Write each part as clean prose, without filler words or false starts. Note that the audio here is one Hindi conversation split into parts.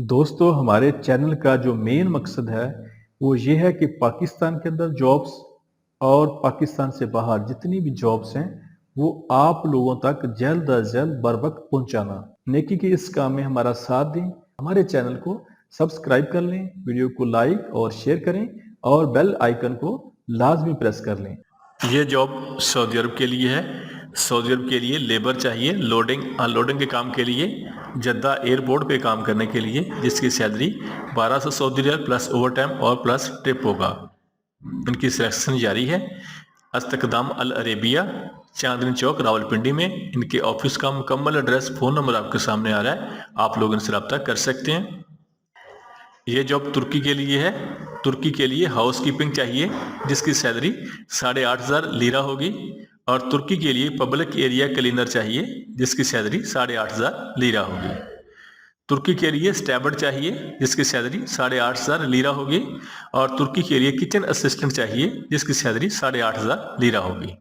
दोस्तों, हमारे चैनल का जो मेन मकसद है वो ये है कि पाकिस्तान के अंदर जॉब्स और पाकिस्तान से बाहर जितनी भी जॉब्स हैं वो आप लोगों तक जल्द अज जल्द बर वक्त पहुंचाना। नेकी के इस काम में हमारा साथ दें, हमारे चैनल को सब्सक्राइब कर लें, वीडियो को लाइक और शेयर करें और बेल आइकन को लाजमी प्रेस कर लें। ये जॉब सऊदी अरब के लिए है। सऊदी अरब के लिए लेबर चाहिए लोडिंग अनलोडिंग के काम के लिए, जद्दा एयरपोर्ट पे काम करने के लिए, जिसकी सैलरी 1200 सऊदी रियाल प्लस ओवर टाइम और प्लस ट्रिप होगा। इनकी सिलेक्शन जारी है। अस्तकदाम अल अरेबिया, चांदनी चौक, रावलपिंडी में। इनके ऑफिस का मुकम्मल एड्रेस, फ़ोन नंबर आपके सामने आ रहा है, आप लोग इनसे रब्ता कर सकते हैं। ये जॉब तुर्की के लिए है। तुर्की के लिए हाउस कीपिंग चाहिए, जिसकी सैलरी 8,500 लीरा होगी। और तुर्की के लिए पब्लिक एरिया क्लीनर चाहिए, जिसकी सैलरी 8,500 लीरा होगी। तुर्की के लिए स्टैबर्ड चाहिए, जिसकी सैलरी 8,500 लीरा होगी। और तुर्की के लिए किचन असिस्टेंट चाहिए, जिसकी सैलरी 8,500 लीरा होगी।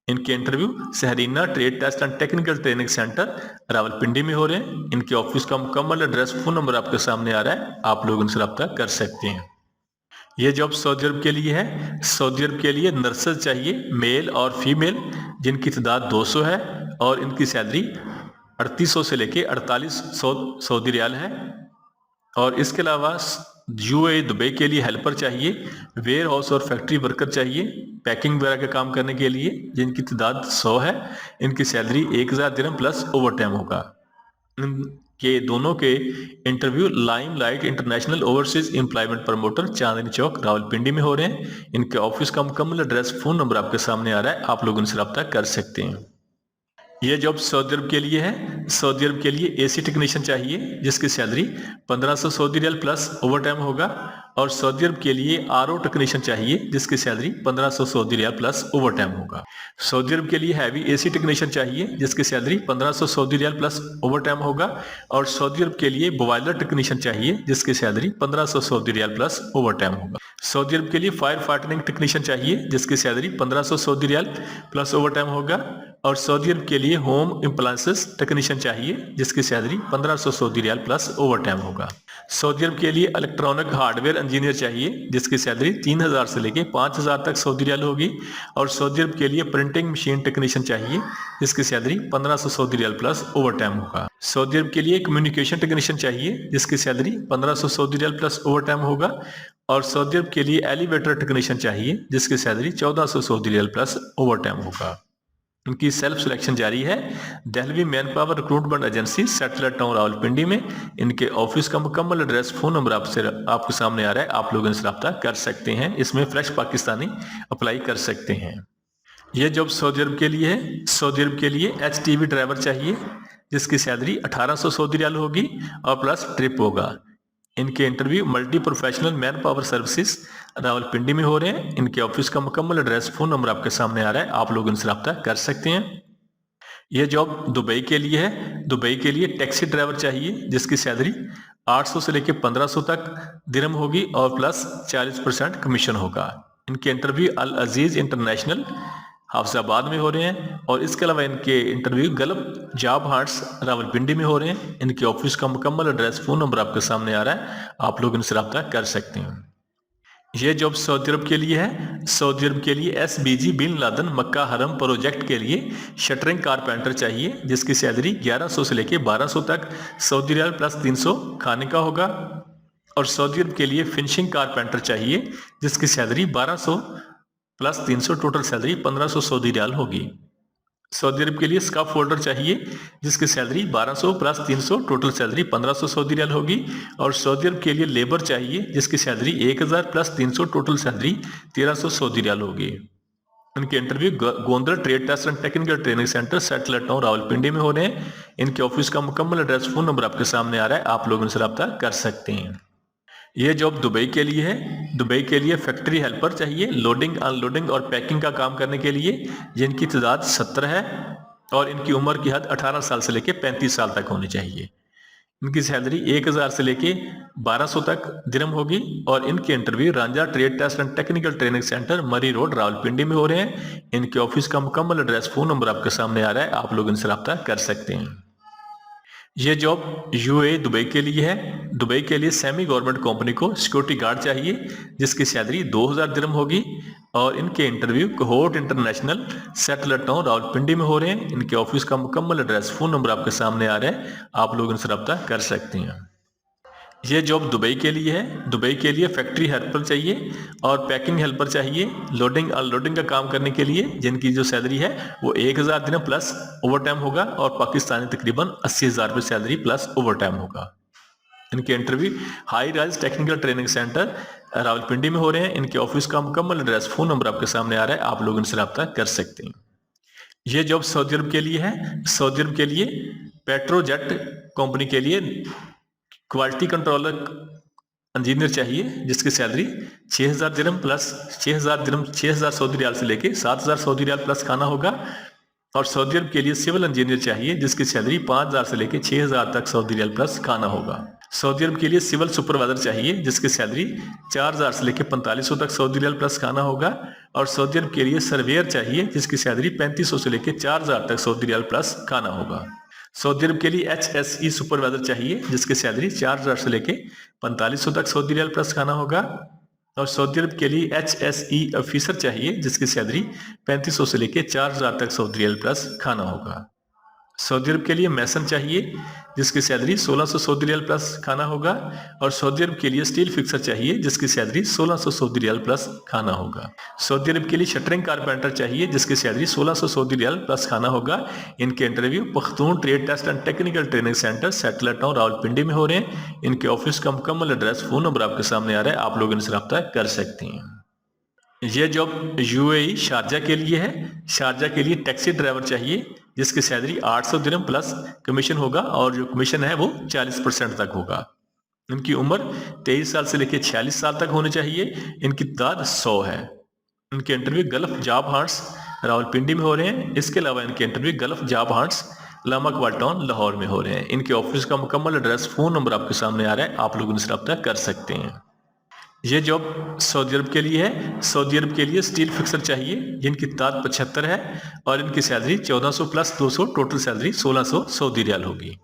इनके interview Sahrina trade test and technical training centre Rawalpindi में हो रहे हैं। इनके ऑफिस का मुकम्मल एड्रेस, फोन नंबर आपके सामने आ रहा है, आप लोग इनसे रब्ता कर सकते हैं। ये जॉब सऊदी अरब के लिए है। सऊदी अरब के लिए नर्सेज चाहिए, मेल और फीमेल, जिनकी तादाद 200 है। और इनकी सैलरी 3800 से लेके 4800 सऊदी रियाल है। और इसके अलावा यूएई दुबई के लिए हेल्पर चाहिए, वेयर हाउस और फैक्ट्री वर्कर चाहिए पैकिंग वगैरह का काम करने के लिए, जिनकी तादाद 100 है। इनकी सैलरी 1000 दिरहम प्लस ओवर टाइम होगा। इनके दोनों के interview lime light international overseas employment promoter, Chandni Chowk, Rawalpindi में हो रहे हैं। इनके ऑफिस का मुकम्मल एड्रेस, फोन नंबर आपके सामने आ रहा है, आप लोग इनसे रब्ता कर सकते हैं। ये जॉब सऊदी अरब के लिए है। सऊदी अरब के लिए एसी टेक्नीशियन चाहिए, जिसकी सैलरी 1500 सऊदी रियाल प्लस ओवर टाइम होगा। और सऊदी अरब के लिए आरओ टेक्नीशियन चाहिए, जिसकी सैलरी 1500 सऊदी रियाल प्लस ओवर टाइम होगा। सऊदी अरब के लिए हैवी एसी टेक्नीशियन चाहिए, जिसकी सैलरी 1500 सऊदी रियाल प्लस ओवर टाइम होगा। और सऊदी अरब के लिए बॉयलर टेक्नीशियन चाहिए, जिसकी सैलरी 1500 सऊदी रियाल प्लस ओवर टाइम होगा। सऊदी अरब के लिए फायर फाइटिंग टेक्नीशियन चाहिए, जिसकी सैलरी 1500 सऊदी रियाल प्लस ओवर टाइम होगा। और सऊदी अरब के लिए होम अप्लायंसेस टेक्नीशियन चाहिए, जिसकी सैलरी 1500 सऊदी रियाल प्लस ओवर टाइम होगा। सऊदी अरब के लिए इलेक्ट्रॉनिक हार्डवेयर इंजीनियर चाहिए, जिसकी सैलरी 3000 से लेके 5000 तक सऊदी रियाल होगी। और सऊदी अरब के लिए प्रिंटिंग मशीन टेक्नीशियन चाहिए, जिसकी सैलरी 1500 सऊदी रियाल प्लस ओवर टाइम होगा। सऊदी अरब के लिए कम्युनिकेशन टेक्नीशियन चाहिए, जिसकी सैलरी 1500 सऊदी रियाल प्लस ओवर टाइम होगा। और सऊदी अरब के लिए एलिवेटर टेक्नीशियन चाहिए, जिसकी सैलरी 1400 सऊदी रियाल प्लस ओवर टाइम होगा। उनकी सेल्फ सिलेक्शन जारी है। Dehlvi manpower recruitment agency, Settler Town, Rawalpindi में। इनके ऑफिस का मुकम्मल एड्रेस, फोन नंबर आपके सामने आ रहा है, आप लोग इनसे रब्ता कर सकते हैं। इसमें फ्रेश पाकिस्तानी अप्लाई कर सकते हैं। यह जॉब सऊदी अरब के लिए है। सऊदी अरब के लिए एचटीवी ड्राइवर चाहिए, जिसकी सैलरी 1800 सऊदी रियाल होगी और प्लस ट्रिप होगा। इनके interview multi professional man power services, Rawalpindi में हो रहे हैं। इनके ऑफिस का मुकम्मल एड्रेस, फोन नंबर आपके सामने आ रहा है, आप लोग इनसे रब्ता कर सकते हैं। यह जॉब दुबई के लिए है। दुबई के लिए टैक्सी ड्राइवर चाहिए, जिसकी सैलरी 800 से लेकर 1500 तक दिरहम होगी और प्लस 40% कमीशन होगा। इनके इंटरव्यू अल अजीज इंटरनेशनल, हाफिजाबाद में हो रहे हैं। और इसके अलावा इनके interview gulf job hearts, Rawalpindi में हो रहे हैं। इनके ऑफिस का मुकम्मल एड्रेस, फोन नंबर आपके सामने आ रहा है, आप लोग इनसे रब्ता कर सकते हैं। ये जॉब सऊदी अरब के लिए है। सऊदी अरब के लिए एसबीजी बिन लादेन मक्का हरम प्रोजेक्ट के लिए शटरिंग कारपेंटर चाहिए, जिसकी सैलरी 1100 से लेकर 1200 तक सऊदी रियाल प्लस 300 खाने का होगा। और सऊदी अरब के लिए फिनिशिंग कारपेंटर चाहिए, जिसकी salary 1200 plus 300, total salary 1500 Saudi रियाल होगी। सऊदी अरब के लिए स्काफ होल्डर चाहिए, जिसकी salary 1200 plus 300, total salary 1500 Saudi रियाल होगी। और सऊदी अरब के लिए लेबर चाहिए, जिसकी salary 1000 plus 300, total salary 1300 Saudi रियाल होगी। इनके interview Gondal trade test and technical training centre, Settler Town, Rawalpindi में हो रहे हैं। इनके ऑफिस का मुकम्मल एड्रेस, फोन नंबर आपके सामने आ रहा है, आप लोग इनसे रब्ता कर सकते हैं। ये जॉब दुबई के लिए है। दुबई के लिए फैक्ट्री हेल्पर चाहिए, लोडिंग अनलोडिंग और पैकिंग का काम करने के लिए, जिनकी तादाद 70 है। और इनकी उम्र की हद 18 साल से लेकर 35 साल तक होनी चाहिए। इनकी सैलरी 1000 से लेके 1200 तक दिरहम होगी। और इनके interview Ranjha trade test and technical training centre, Murree road, Rawalpindi में हो रहे हैं। इनके ऑफिस का मुकम्मल एड्रेस, फोन नंबर आपके सामने आ रहा है, आप लोग इनसे रब्ता कर सकते हैं। ये जॉब यूएई दुबई के लिए है। दुबई के लिए सेमी गवर्नमेंट कंपनी को सिक्योरिटी गार्ड चाहिए जिसकी सैलरी 2000 दिरहम होगी और इनके interview cohort international satellite town Rawalpindi में हो रहे हैं। इनके ऑफिस का मुकम्मल एड्रेस, फ़ोन नंबर आपके सामने आ रहा है, आप लोग इनसे रब्ता कर सकते हैं। ये जॉब दुबई के लिए है। दुबई के लिए फैक्ट्री हेल्पर चाहिए और पैकिंग हेल्पर चाहिए लोडिंग अनलोडिंग का काम करने के लिए, जिनकी जो सैलरी है वो 1000 दिरहम प्लस ओवर टाइम होगा और पाकिस्तानी तकरीबन 80,000 रुपये सैलरी प्लस ओवर टाइम होगा। इनके interview high rise technical training centre Rawalpindi में हो रहे हैं। इनके ऑफिस का मुकम्मल एड्रेस, फ़ोन नंबर आपके सामने आ रहा है, आप लोग इनसे रब्ता कर सकते हैं। ये जॉब सऊदी अरब के लिए है। सऊदी अरब के लिए पेट्रोजेट कंपनी के लिए क्वालिटी कंट्रोलर इंजीनियर चाहिए जिसकी सैलरी 6000 दिरहम प्लस 6000 सऊदी रियाल से लेके 7000 सऊदी रियाल प्लस खाना होगा। और सऊदी अरब के लिए सिविल इंजीनियर चाहिए जिसकी सैलरी 5000 से लेके 6000 तक सऊदी रियाल प्लस खाना होगा। सऊदी अरब के लिए सिविल सुपरवाइजर चाहिए जिसकी सैलरी 4000 से लेके 4500 तक सऊदी रियाल प्लस खाना होगा। और सऊदी अरब के लिए सर्वेयर चाहिए जिसकी सैलरी 3500 से लेके 4000 तक सऊदी रियाल प्लस खाना होगा। सऊदी अरब के लिए HSE सुपरवाइजर चाहिए जिसकी सैलरी 4000 से लेके 4500 तक सऊदी रियाल प्लस खाना होगा। और सऊदी अरब के लिए HSE ऑफिसर चाहिए जिसकी सैलरी 3500 से लेके 4000 तक सऊदी रियाल प्लस खाना होगा। सऊदी अरब के लिए मैसन चाहिए जिसकी सैलरी 1600 सऊदी रियाल प्लस खाना होगा। और सऊदी अरब के लिए स्टील फिक्सर चाहिए जिसकी सैलरी 1600 सऊदी रियाल प्लस खाना होगा। सऊदी अरब के लिए शटरिंग कारपेंटर चाहिए जिसकी सैलरी 1600 सऊदी रियाल प्लस खाना होगा। इनके interview Pakhtun trade test and technical training centre satellite town Rawalpindi में हो रहे हैं। इनके ऑफिस का मुकम्मल एड्रेस, फ़ोन नंबर आपके सामने आ रहा है, आप लोग इनसे रब्ता कर सकते हैं। ये जॉब यूएई शारजा के लिए है। शारजा के लिए टैक्सी ड्राइवर चाहिए जिसकी सैलरी 800 दिरहम प्लस कमीशन होगा और जो कमीशन है वो 40% तक होगा। इनकी उम्र 23 साल से लेकर 46 साल तक होनी चाहिए। इनकी तादाद 100 है। इनके interview gulf job hunts Rawalpindi में हो रहे हैं। इसके अलावा इनके interview gulf job hunts Allama Iqbal town Lahore में हो रहे हैं। इनके ऑफिस का मुकम्मल एड्रेस, फ़ोन नंबर आपके सामने आ रहा है, आप लोग इनसे रब्ता कर सकते हैं। ये जॉब सऊदी अरब के लिए है। सऊदी अरब के लिए स्टील फिक्सर चाहिए जिनकी तादाद 75 है और इनकी salary 1400 plus 200, total salary 1600 Saudi रियाल होगी।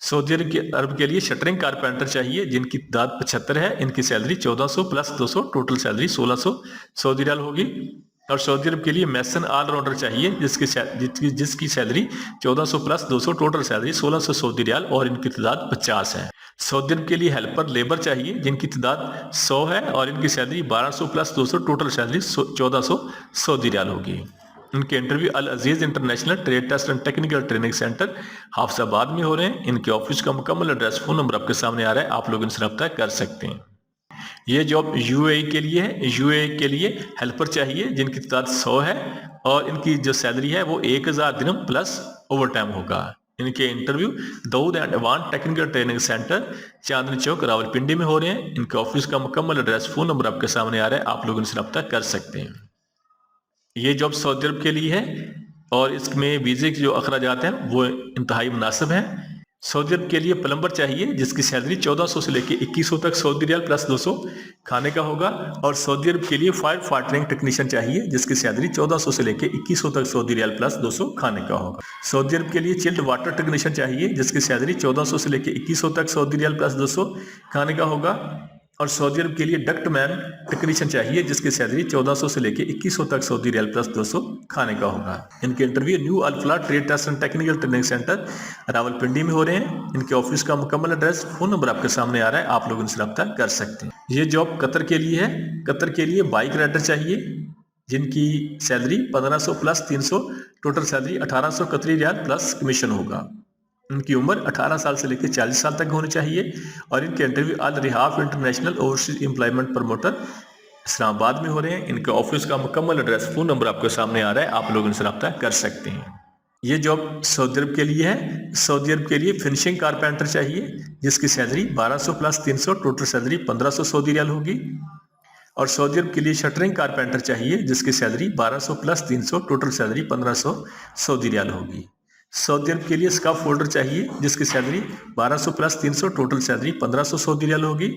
सऊदी अरब के लिए शटरिंग कारपेंटर चाहिए जिनकी तादाद 75 है। इनकी salary 1400 plus 200, total salary 1600 Saudi रियाल होगी। और सऊदी अरब के लिए मैसन ऑलराउंडर चाहिए जिसकी salary 1400 plus 200, total salary 1600 Saudi रियाल और इनकी तादाद 50 है। सऊदी अरब के लिए हेल्पर लेबर चाहिए जिनकी तादाद 100 है और इनकी salary 1200 plus 200, total salary 1400 Saudi रियाल होगी। इनके interview Al Aziz international trade test and technical training centre Hafizabad में हो रहे हैं। इनके ऑफिस का मुकम्मल एड्रेस, फ़ोन नंबर आपके सामने आ रहा है, आप लोग इनसे रब्ता कर सकते हैं। ये जॉब यूएई के लिए है। यूएई के लिए हेल्पर चाहिए जिनकी तादाद 100 है और इनकी जो सैलरी है वो 1000 दिरहम प्लस ओवर टाइम होगा। इनके interview Dawood and Awan technical training centre Chandni Chowk Rawalpindi में हो रहे हैं। इनके ऑफिस का मुकम्मल एड्रेस, फ़ोन नंबर आपके सामने आ रहा है, आप लोग इनसे रब्ता कर सकते हैं। ये जॉब सऊदी अरब के लिए है और इसमें वीज़े के जो अखराजात हैं वो इंतहाई मुनासिब हैं। सऊदी अरब के लिए प्लम्बर चाहिए जिसकी सैलरी 1400 से लेकर 2100 तक सऊदी रियाल प्लस 200 खाने का होगा। और सऊदी अरब के लिए फायर फाइटिंग टेक्नीशियन चाहिए जिसकी सैलरी 1400 से लेकर 2100 तक सऊदी रियाल प्लस 200 खाने का होगा। सऊदी अरब के लिए चिल्ड वाटर टेक्नीशियन चाहिए जिसकी सैलरी 1400 से लेकर 2100 तक सऊदी रियाल प्लस 200 खाने का होगा। और सऊदी अरब के लिए डक्ट मैन टेक्नीशियन चाहिए जिसकी सैलरी 1400 से लेकर 2100 तक सऊदी रियाल प्लस 200 खाने का होगा। इनके interview new Alfalah trade test and technical training centre Rawalpindi में हो रहे हैं। इनके ऑफिस का मुकम्मल एड्रेस, फ़ोन नंबर आपके सामने आ रहा है, आप लोग इनसे रब्ता कर सकते हैं। ये जॉब कतर के लिए है। कतर के लिए बाइक राइडर चाहिए जिनकी सैलरी 1500 प्लस 300, टोटल सैलरी 1800 कतरी रियाल प्लस कमीशन होगा। इनकी उम्र 18 साल से लेकर 40 साल तक होनी चाहिए। और इनके interview Al Rihaf international overseas employment promoter Islamabad में हो रहे हैं। इनके ऑफिस का मुकम्मल एड्रेस, फ़ोन नंबर आपके सामने आ रहा है, आप लोग इनसे रब्ता कर सकते हैं। ये जॉब सऊदी अरब के लिए है। सऊदी अरब के लिए फिनिशिंग कारपेंटर चाहिए जिसकी salary 1200 plus 300, total salary 1500 Saudi रियाल होगी। और सऊदी अरब के लिए शटरिंग कारपेंटर चाहिए जिसकी salary 1200 plus 300, total salary 1500 Saudi रियाल होगी। सऊदी अरब के लिए स्काफ फोल्डर चाहिए जिसकी salary 1200 plus 300, total salary 1500 Saudi रियाल होगी।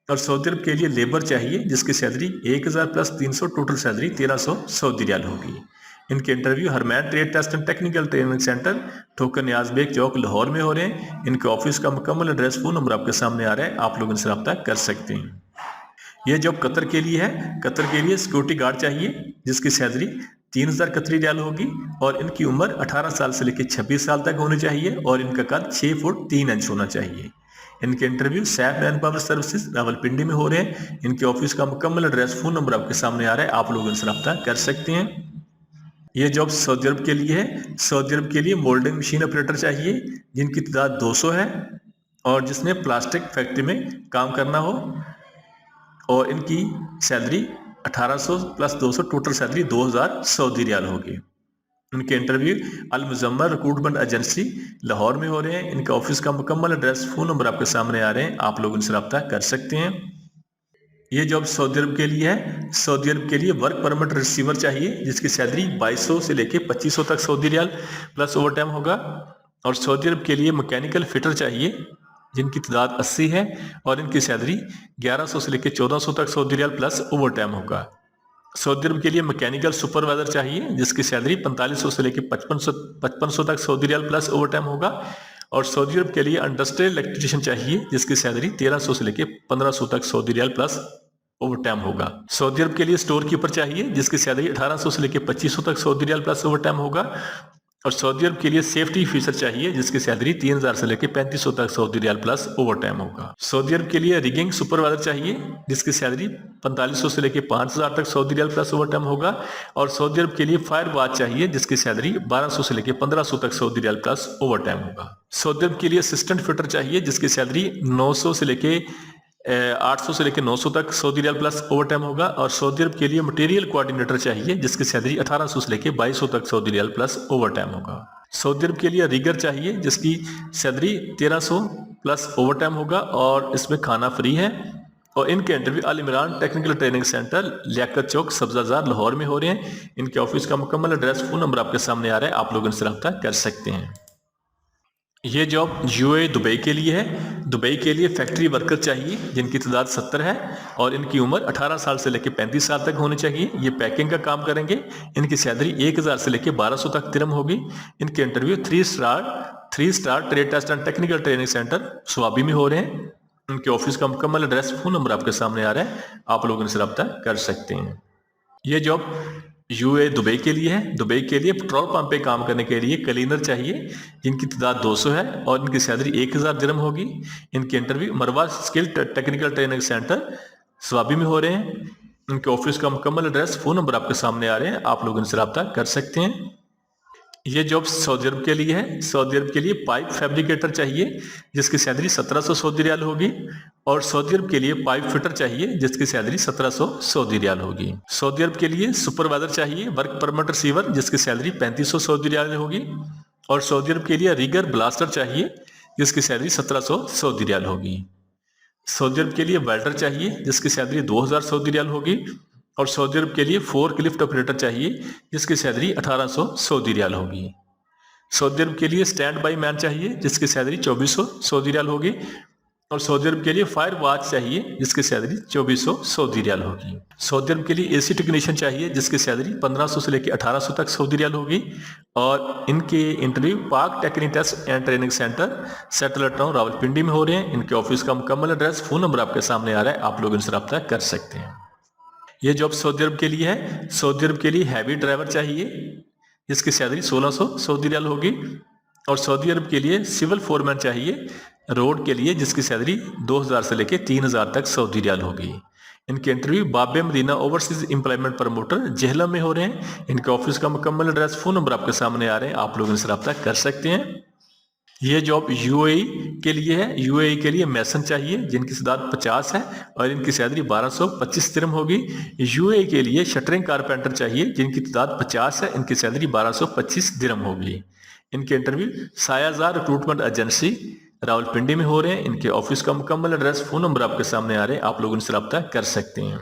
और सऊदी अरब के लिए लेबर चाहिए जिसकी salary 1000 plus 300, total salary 1300 Saudi रियाल होगी। इनके interview Harmain trade test and technical training centre Thokar Niaz bag चौक लाहौर में हो रहे हैं। इनके ऑफिस का मुकम्मल एड्रेस फ़ोन नंबर आपके सामने आ रहा है, आप लोग इनसे रब्ता कर सकते हैं। ये जॉब कतर के लिए है। कतर के लिए सिक्योरिटी गार्ड चाहिए जिसकी सैलरी 3000 कतरी रियाल होगी और इनकी उम्र 18 साल से लेकर 26 साल तक होनी चाहिए और इनका कद 6 फुट 3 इंच होना चाहिए। इनके interview Saif man power services Rawalpindi में हो रहे हैं। इनके ऑफिस का मुकम्मल एड्रेस फ़ोन नंबर आपके सामने आ रहा है, आप लोग इनसे रब्ता कर सकते हैं। ये जॉब सऊदी अरब के लिए है। सऊदी अरब के लिए मोल्डिंग मशीन ऑपरेटर चाहिए जिनकी तादाद 200 है और जिसने प्लास्टिक फैक्ट्री में काम करना हो और इनकी salary 1800 plus 200 total salary 2000 Saudi रियाल होगी। इनके interview Al Muzammil recruitment agency Lahore में हो रहे हैं। इनका ऑफिस का मुकम्मल एड्रेस फ़ोन नंबर आपके सामने आ रहे हैं, आप लोग इनसे रब्ता कर सकते हैं। ये जॉब सऊदी अरब के लिए है। सऊदी अरब के लिए वर्क परमिट रिसीवर चाहिए जिसकी सैलरी 2200 से लेकर 2500 तक सऊदी रियाल प्लस ओवर टाइम होगा और सऊदी अरब के लिए मैकेनिकल फिटर चाहिए जिनकी तादाद 80 है और इनकी सैलरी 1100 से लेकर 1400 तक सऊदी रियाल प्लस ओवर टाइम होगा। सऊदी अरब के लिए मैकेनिकल सुपरवाइजर चाहिए जिसकी सैलरी 4500 से लेकर 5500 तक सऊदी रियाल प्लस ओवर टाइम होगा और सऊदी अरब के लिए इंडस्ट्रियल इलेक्ट्रीशियन चाहिए जिसकी सैलरी 1300 से लेकर 1500 तक सऊदी रियाल प्लस ओवर टाइम होगा। सऊदी अरब के लिए स्टोर कीपर चाहिए जिसकी सैलरी 1800 से लेकर 2500 तक सऊदी रियाल प्लस ओवर टाइम होगा और सऊदी अरब के लिए सेफ्टी ऑफिसर चाहिए जिसकी सैलरी 3000 से लेकर 3500 तक सऊदी रियाल प्लस ओवर टाइम होगा। सऊदी अरब के लिए रिगिंग सुपरवाइजर चाहिए जिसकी सैलरी 4500 से लेकर 5000 तक सऊदी रियाल प्लस ओवर टाइम होगा और सऊदी अरब के लिए फायर वॉच चाहिए जिसकी सैलरी 1200 से लेकर 1500 तक सऊदी रियाल प्लस ओवर टाइम होगा। सऊदी अरब के लिए असिस्टेंट फिटर चाहिए जिसकी सैलरी 900 से लेकर 800 से लेकर 900 तक सऊदी रियाल प्लस ओवर टाइम होगा और सऊदी अरब के लिए मटेरियल कोऑर्डिनेटर चाहिए जिसकी सैलरी 1800 से लेकर 2200 तक सऊदी रियाल प्लस ओवर टाइम होगा। सऊदी अरब के लिए रिगर चाहिए जिसकी सैलरी 1300 प्लस ओवर टाइम होगा और इसमें खाना फ्री है और इनके interview Al Imran technical training centre Liaquat Chowk Sabzazar Lahore में हो रहे हैं। इनके ऑफिस का मुकम्मल एड्रेस फ़ोन नंबर आपके सामने आ रहा है, आप लोग इनसे रब्ता कर सकते हैं। ये जॉब यूएई दुबई के लिए है। दुबई के लिए फैक्ट्री वर्कर चाहिए जिनकी तादाद 70 है और इनकी उम्र 18 साल से लेकर 35 साल तक होनी चाहिए। ये पैकिंग का काम करेंगे। इनकी सैलरी 1000 से लेकर 1200 तक दिरहम होगी। इनके interview 3 star trade test and technical training centre Swabi में हो रहे हैं। इनके ऑफिस का मुकम्मल एड्रेस फ़ोन नंबर आपके सामने आ रहा है, आप लोग इनसे रब्ता कर सकते हैं। ये जॉब यूए दुबई के लिए है। दुबई के लिए पेट्रोल पंप पे काम करने के लिए क्लीनर चाहिए जिनकी तादाद 200 है और इनकी सैलरी 1000 दिरहम होगी। इनके इंटरव्यू मरवा skill technical training centre Swabi में हो रहे हैं। इनके ऑफिस का मुकम्मल एड्रेस फ़ोन नंबर आपके सामने आ रहे हैं, आप लोग इनसे रब्ता कर सकते हैं। ये जॉब सऊदी अरब के लिए है। सऊदी अरब के लिए पाइप फैब्रिकेटर चाहिए जिसकी सैलरी 1700 सऊदी रियाल होगी और सऊदी अरब के लिए पाइप फिटर चाहिए जिसकी सैलरी 1700 सऊदी रियाल होगी। सऊदी अरब के लिए सुपरवाइजर चाहिए वर्क परमिट रिसीवर जिसकी सैलरी 3500 सऊदी रियाल होगी और सऊदी अरब के लिए रिगर ब्लास्टर चाहिए जिसकी सैलरी 1700 सऊदी रियाल होगी। सऊदी अरब के लिए वेल्डर चाहिए जिसकी सैलरी 2000 सऊदी रियाल होगी और सऊदी अरब के लिए फोर्क लिफ्ट ऑपरेटर चाहिए जिसकी सैलरी 1800 सऊदी रियाल होगी। सऊदी अरब के लिए स्टैंड बाई मैन चाहिए जिसकी सैलरी 2400 सऊदी रियाल होगी और सऊदी अरब के लिए फायर वॉच चाहिए जिसकी सैलरी 2400 सऊदी रियाल होगी। सऊदी अरब के लिए एसी टेक्नीशियन चाहिए जिसकी सैलरी 1500 से लेकर 1800 तक सऊदी रियाल होगी और इनके interview Pak technique test and training centre satellite town Rawalpindi में हो रहे हैं। इनके ऑफिस का मुकम्मल एड्रेस फ़ोन नंबर आपके सामने आ रहा है, आप लोग इनसे रब्ता कर सकते हैं। ये जॉब सऊदी अरब के लिए है। सऊदी अरब के लिए हैवी ड्राइवर चाहिए जिसकी सैलरी 1600 सऊदी रियाल होगी और सऊदी अरब के लिए सिविल फोरमैन चाहिए रोड के लिए जिसकी सैलरी 2000 से लेकर 3000 तक सऊदी रियाल होगी। इनके interview Babe Madina overseas employment promoter Jhelum में हो रहे हैं। इनके ऑफिस का मुकम्मल एड्रेस फ़ोन नंबर आपके सामने आ रहे हैं, आप लोग इनसे रब्ता कर सकते हैं। ये जॉब यूएई के लिए है। यूएई के लिए मैसन चाहिए जिनकी तादाद 50 है और इनकी सैलरी 1225 दिरहम होगी। यूएई के लिए शटरिंग कारपेंटर चाहिए जिनकी तादाद 50 है, इनकी सैलरी 1225 दिरहम होगी। इनके इंटरव्यू सायाजार रिक्रूटमेंट एजेंसी रावलपिंडी में हो रहे हैं। इनके ऑफिस का मुकम्मल एड्रेस फ़ोन नंबर आपके सामने आ रहे हैं, आप लोग इनसे रब्ता कर सकते हैं।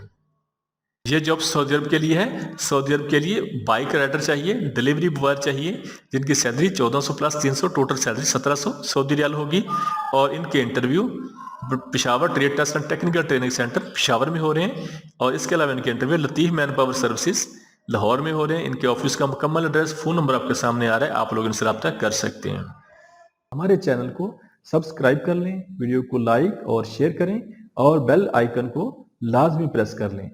ये जॉब सऊदी अरब के लिए है। सऊदी अरब के लिए बाइक राइडर चाहिए, डिलीवरी बॉय चाहिए जिनकी salary 1400 plus 300 total salary 1700 Saudi रियाल होगी और इनके interview Peshawar trade test and technical training centre Peshawar में हो रहे हैं और इसके अलावा इनके interview Latif manpower services Lahore में हो रहे हैं। इनके ऑफिस का मुकम्मल एड्रेस, फ़ोन नंबर आपके सामने आ रहा है, आप लोग इनसे रब्ता कर सकते हैं। हमारे चैनल को सब्सक्राइब कर लें, वीडियो को लाइक और शेयर करें और बेल आइकन को लाजमी प्रेस कर लें।